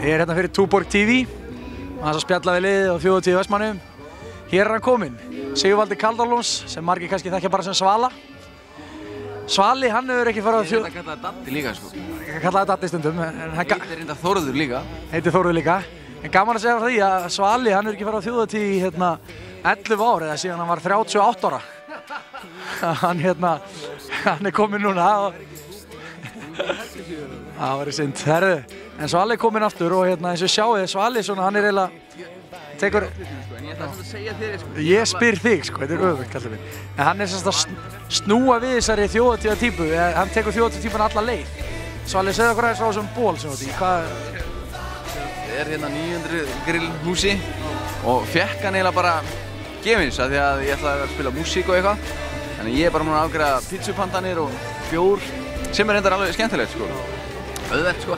Ég hérna fyrir Túborg TV, að spjalla við liðið á Þjóðhátíð í Vestmannaeyjum. Hér er hann kominn, Sigvaldi Kaldalóns, sem margir kannski þekkja bara sem Svala. Svali, hann hefur ekki farið á Ég kalla það Datti líka, sko. Ég kalla það Datti stundum. Heitir reynda Þórður líka. Heitir Þórður líka. En gaman að segja frá því að Svali, hann hefur ekki farið á Þjóðhátíð í 11 ár, eða síðan hann var 38 ára. Hann er kominn núna og... Það var synd, herðu. En Svali er kominn aftur og eins og sjáu þið, Svali svona, hann er eiginlega... Tekur... En ég ætla að segja þér, sko. Ég spyr þig, sko, þetta er öfugt, kallar við. En hann er semst að snúa við þessari þjóðhátíðartípu, hann tekur þjóðhátíðartípuna alla leið. Svali, segðu okkur aðeins frá þessum ból sem þú ert í, hvað... Ég er hérna 900 grillhúsi og fekk hann eiginlega bara gefins af því að ég ætlaði að spila músík og eitthvað. Þannig ég er bara múin að afgreiða pítsupandanir og bjór, sem er reyndar alveg skemmtilegt, sko. Auðvelt, sko.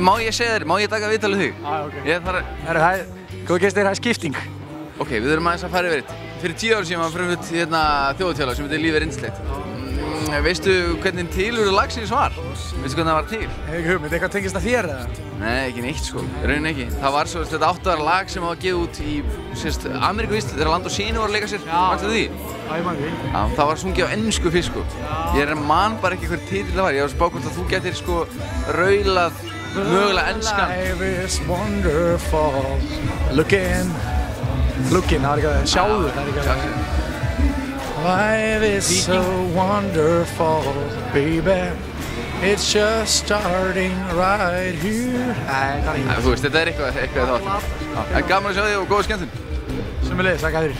Má ég segja þér, má ég taka viðtal við þig? Ok. Ég þarf að... Herru, góðu gestir, það er skipting. Ok, við þurfum aðeins að fara yfir þetta. Fyrir 10 ára síðan var frumflutt þjóðhátíðarlag sem heitir Lífið er yndislegt. Veistu hvernig tilurð lagsins var? Veistu hvernig það var til? Hef ekki hugmynd, eitthvað tengist að þér eða? Nei, ekki neitt, sko. Raunin ekki. Það var svo þetta 8 ára lag sem var gefið út í Ameríku, þegar Land og Sínu voru að leika sér. Manstu því? Já, ég man því. Já, það var sungið á ensku fyrst, sko. Ég man bara ekki hver titill það var. Ég var að spá hvort að þú getur, sko, raulað mögulega enskan. Life is wonderful. Looking, það er ekki að sjáðu, það er ekki að... Life is so wonderful, baby. It's just starting right here. Nei, það er ekki. Þú veist, þetta er eitthvað þá. En gaman að sjá þig og góða skemmtun. Sömuleiðis, þakka þér.